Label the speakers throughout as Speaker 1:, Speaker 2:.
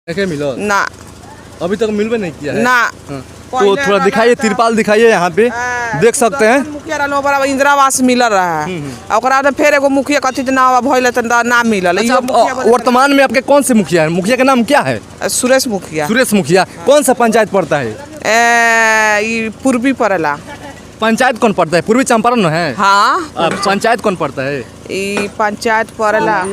Speaker 1: देखे मिलो
Speaker 2: ना,
Speaker 1: अभी तक मिलवे नहीं किया है
Speaker 2: ना।
Speaker 1: हाँ। तो थोड़ा दिखाइए, तिरपाल दिखाइए, यहाँ पे देख सकते हैं।
Speaker 2: मुखिया रहलो बराबर इंदिरा आवास मिल रहा है, ओकरा बाद फिर एगो मुखिया कथी ना भइल त ना मिलल।
Speaker 1: अच्छा, वर्तमान में आपके कौन से मुखिया है? मुखिया का नाम क्या है?
Speaker 2: सुरेश मुखिया।
Speaker 1: सुरेश मुखिया। कौन सा पंचायत पड़ता है?
Speaker 2: पूर्वी पड़ेला।
Speaker 1: पंचायत कौन पड़ता है? पूर्वी चंपारण न है?
Speaker 2: हाँ।
Speaker 1: पंचायत कौन पड़ता है?
Speaker 2: पंचायत पड़ेला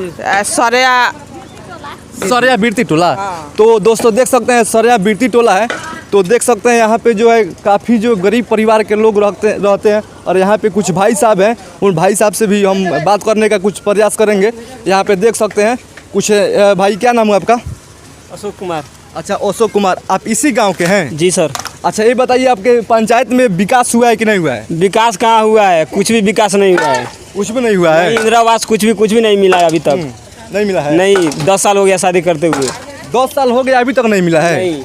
Speaker 1: सरिया बिरती टोला।
Speaker 2: हाँ।
Speaker 1: तो दोस्तों देख सकते हैं सरिया बिरती टोला है। तो देख सकते हैं यहाँ पे जो है काफ़ी जो गरीब परिवार के लोग रहते हैं और यहाँ पे कुछ भाई साहब हैं। उन भाई साहब से भी हम बात करने का कुछ प्रयास करेंगे। यहाँ पे देख सकते हैं कुछ भाई, क्या नाम है आपका?
Speaker 3: अशोक कुमार।
Speaker 1: अच्छा, अशोक कुमार, आप इसी गांव के हैं?
Speaker 3: जी सर।
Speaker 1: अच्छा, ये बताइए आपके पंचायत में विकास हुआ है कि नहीं हुआ है?
Speaker 3: विकास कहाँ हुआ है? कुछ भी विकास नहीं हुआ है।
Speaker 1: कुछ भी नहीं हुआ है?
Speaker 3: इंदिरा आवास कुछ भी नहीं मिला है अभी तक।
Speaker 1: नहीं मिला है?
Speaker 3: नहीं, 10 साल हो गया शादी करते हुए।
Speaker 1: 10 साल हो गया, अभी तक नहीं मिला है?
Speaker 3: नहीं।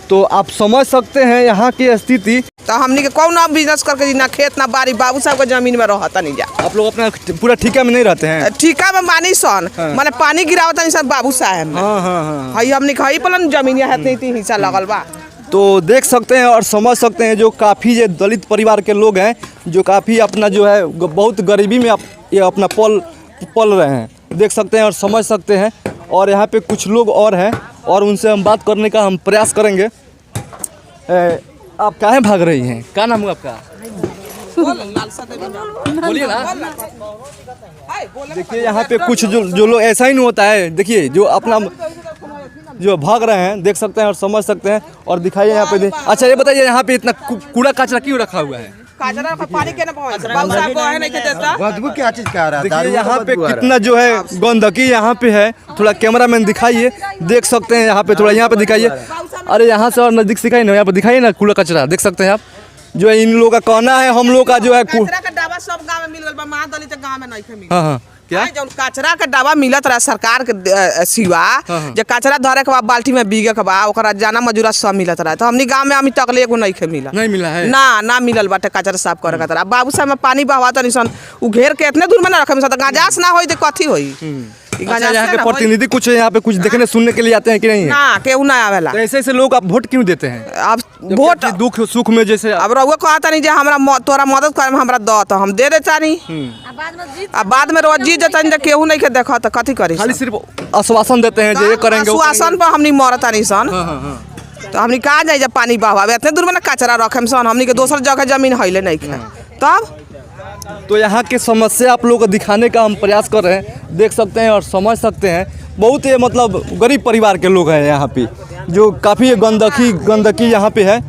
Speaker 1: तो आप समझ सकते हैं यहाँ की स्थिति।
Speaker 2: तो हमनी के कौन बिजनेस करके ना खेत ना बाड़ी, बाबू साहब के जमीन में रहता नहीं जा।
Speaker 1: आप लोग अपना पूरा ठेका में नहीं रहते हैं?
Speaker 2: ठीका में मानी सन, माने पानी गिरावता नहीं सब बाबू साहब में।
Speaker 1: हाँ हाँ हाँ।
Speaker 2: हई हमनी खई पलन जमीन है इतनी हिस्सा लगल बा।
Speaker 1: तो देख सकते हैं और समझ सकते हैं जो काफ़ी ये दलित परिवार के लोग हैं, जो काफ़ी अपना जो है बहुत गरीबी में ये अपना पल रहे हैं। देख सकते हैं और समझ सकते हैं। और यहाँ पे कुछ लोग और हैं और उनसे हम बात करने का हम प्रयास करेंगे। आप काहे भाग रही हैं? क्या नाम है आपका? बोलिए ना। देखिए यहाँ पे कुछ जो लोग, ऐसा ही नहीं होता है। देखिए जो अपना जो भाग रहे हैं, देख सकते हैं और समझ सकते हैं। और दिखाइए यहाँ पे। अच्छा, ये बताइए यहाँ पे इतना कूड़ा कचरा क्यों रखा हुआ है?
Speaker 2: पानी के ना बाबू साहब को है नहीं के देता।
Speaker 4: बदबू क्या चीज कह रहा है?
Speaker 1: देखिए यहाँ पे कितना जो है गंदगी यहाँ पे है। थोड़ा कैमरामैन दिखाइए, देख सकते हैं यहाँ पे, थोड़ा यहाँ पे दिखाइए। अरे यहाँ से और नजदीक से दिखाइए ना, यहाँ पे दिखाइए ना कूड़ा कचरा। देख सकते हैं आप, जो है इन लोगों का कहना है, हम लोग का जो है
Speaker 2: कचरा का डब्बा सब गांव में मिल गल बा, महादलित गांव में नहीं मिल।
Speaker 1: हाँ हाँ। क्या?
Speaker 2: जब कचरा का डब्बा मिलत रहा सरकार के सिवा, जो कचरा धरे के बाद बाल्टी में बीगे के बाद ओकरा जाना मजूरा सब मिलत रहा। तो हमनी गांव में अभी तक एगो नहीं मिला।
Speaker 1: नहीं मिला है?
Speaker 2: ना मिलल बाटे कचरा साफ करे का। बाबू साहब में पानी बहवाता नहीं सन, उ घेर के इतने दूर में ना रखे सन, गाजास ना होई तो कथी होई।
Speaker 1: अच्छा, यहाँ के प्रतिनिधि कुछ यहाँ पे कुछ देखने सुनने के लिए आते हैं कि नहीं है?
Speaker 2: ना, केहू ना आवेला।
Speaker 1: तो ऐसे लोग आप वोट क्यों देते हैं?
Speaker 2: अब वोट
Speaker 1: दुख सुख में जैसे
Speaker 2: अब रहुआ कहता नहीं जे हमरा तोरा मदद करे में हमरा दो, तो हम दे देता नहीं। अब बाद में रोज जीत जतन जे केहू नहीं के देखा तो कथी करी?
Speaker 1: खाली सिर्फ आश्वासन देते हैं जो ये करेंगे, वो
Speaker 2: आश्वासन पर हमनी मरता नहीं सन। तो हमनी कहा जाए जब पानी बहावे इतने दूर में ना कचरा रखे सन, हमनी के दोसर जगह जमीन हईले नहीं खे तब।
Speaker 1: तो यहाँ की समस्या आप लोगों को दिखाने का हम प्रयास कर रहे हैं। देख सकते हैं और समझ सकते हैं। बहुत ही मतलब गरीब परिवार के लोग हैं यहाँ पे, जो काफ़ी गंदगी यहाँ पे है।